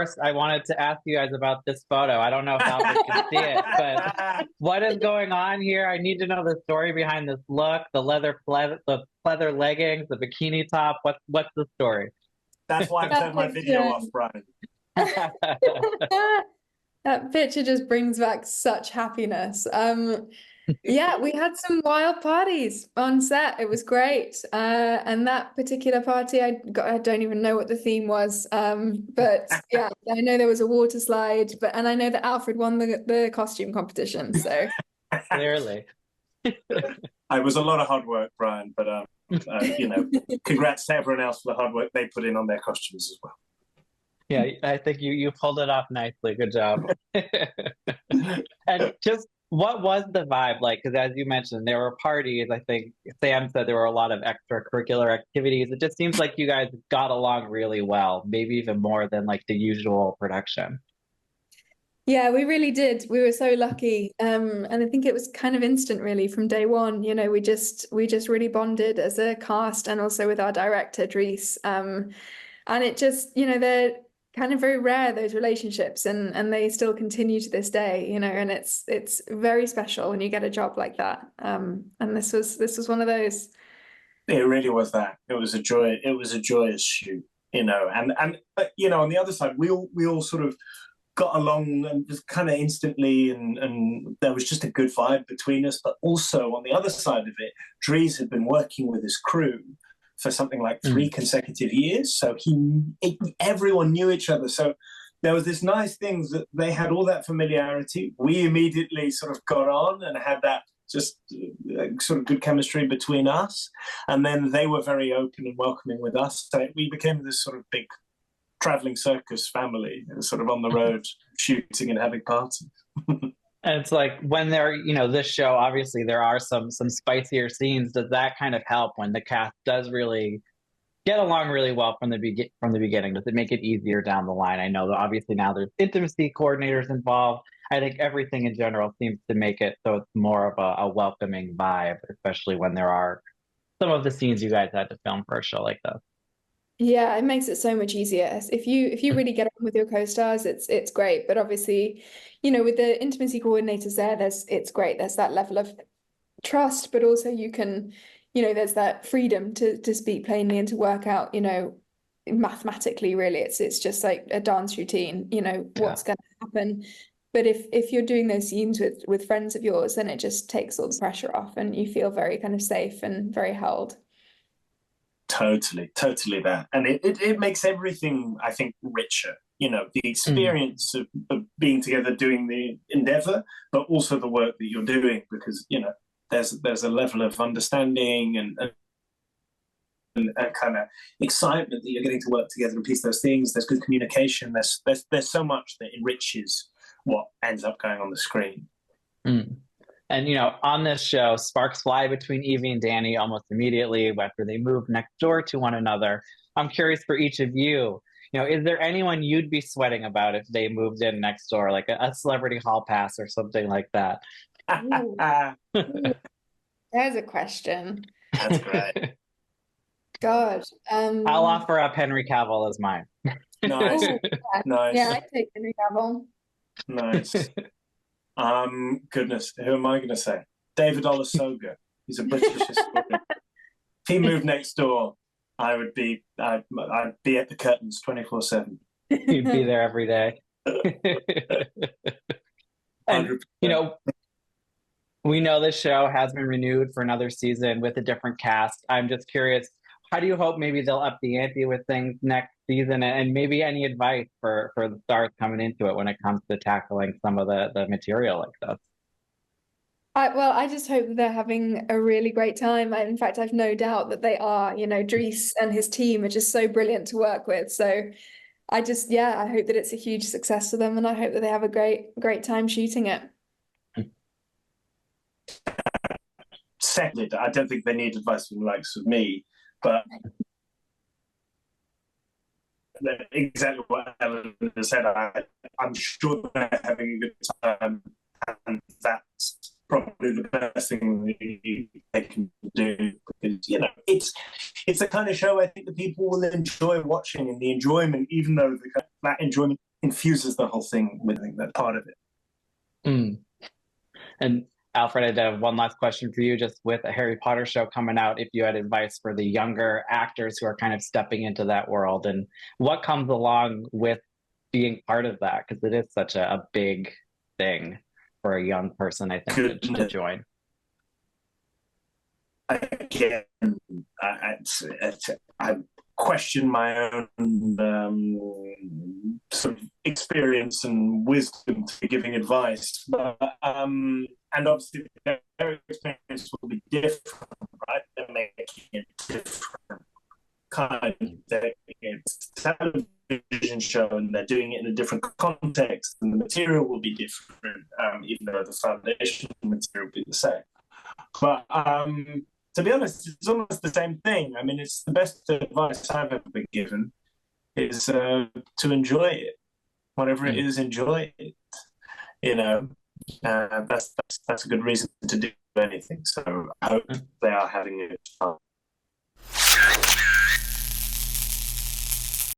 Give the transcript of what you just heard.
first, I wanted to ask you guys about this photo. I don't know if Alfred can see it, but what is going on here? I need to know the story behind this look, the the leather leggings, the bikini top. What's the story? That's why I turned my video off, Brian. That picture just brings back such happiness. Yeah, we had some wild parties on set. It was great. And that particular party, I don't even know what the theme was. But yeah, I know there was a water slide, and I know that Alfred won the costume competition. So Clearly. It was a lot of hard work, Brian, but congrats to everyone else for the hard work they put in on their costumes as well. Yeah, I think you pulled it off nicely. Good job. And just what was the vibe like? Because as you mentioned, there were parties. I think Sam said there were a lot of extracurricular activities. It just seems like you guys got along really well, maybe even more than like the usual production. yeah, we really did. We were so lucky. And I think it was kind of instant really from day one. You know, we just really bonded as a cast and also with our director, Dries. And it just, they're kind of very rare, those relationships, and they still continue to this day, and it's very special when you get a job like that. And this was one of those. It really was that. It was a joy. It was a joyous shoot, and on the other side, we all sort of got along and just kind of instantly, and there was just a good vibe between us. But also on the other side of it, Dries had been working with his crew for something like 3 consecutive years. So everyone knew each other. So there was this nice thing that they had all that familiarity. We immediately sort of got on and had that just sort of good chemistry between us. And then they were very open and welcoming with us. So we became this sort of big traveling circus family, sort of on the road shooting and having parties. And it's like when they're, this show, obviously there are some spicier scenes. Does that kind of help when the cast does really get along really well from the beginning? Does it make it easier down the line? I know that obviously now there's intimacy coordinators involved. I think everything in general seems to make it so it's more of a welcoming vibe, especially when there are some of the scenes you guys had to film for a show like this. Yeah, it makes it so much easier. If you really get on with your co-stars, it's great. But obviously, with the intimacy coordinators it's great. There's that level of trust, but also you can, there's that freedom to speak plainly and to work out, mathematically, really. It's just like a dance routine, what's going to happen. But if you're doing those scenes with friends of yours, then it just takes all the pressure off and you feel very kind of safe and very held. Totally that. And it makes everything, I think, richer. The experience of being together doing the endeavor, but also the work that you're doing, because, there's a level of understanding and kind of excitement that you're getting to work together and piece those things. There's good communication. There's so much that enriches what ends up going on the screen. And, on this show, sparks fly between Evie and Danny almost immediately after they move next door to one another. I'm curious for each of you, is there anyone you'd be sweating about if they moved in next door, like a celebrity hall pass or something like that? There's a question. That's great. God. I'll offer up Henry Cavill as mine. Nice. Ooh, yeah. Nice. Yeah, I'd take Henry Cavill. Nice. Goodness, who am I going to say? David Olusoga. He's a British historian. If he moved next door, I'd be at the curtains 24/7. You'd be there every day. And, we know this show has been renewed for another season with a different cast. I'm just curious, how do you hope maybe they'll up the ante with things next season, and maybe any advice for the stars coming into it when it comes to tackling some of the material like this? I just hope that they're having a really great time. In fact, I've no doubt that they are. Dries and his team are just so brilliant to work with. So I hope that it's a huge success for them, and I hope that they have a great time shooting it. Seconded, I don't think they need advice from the likes of me, but exactly what Eleanor said, I'm sure they're having a good time, and that's probably the best thing they can do, because it's the kind of show I think that people will enjoy watching, and the enjoyment, even though that enjoyment infuses the whole thing with, I think, that part of it. Mm. And Alfred, I have one last question for you. Just with a Harry Potter show coming out, if you had advice for the younger actors who are kind of stepping into that world, and what comes along with being part of that, because it is such a big thing for a young person, I think, to join. Again, I question my own sort of experience and wisdom to giving advice, but and obviously their experience will be different, right? They're making it different kind. It's a television show, and they're doing it in a different context, and the material will be different, even though the foundation material will be the same. But to be honest, it's almost the same thing. I mean, it's the best advice I've ever been given is to enjoy it. Whatever it is, enjoy it. You know, that's a good reason to do anything. So I hope they are having it fun.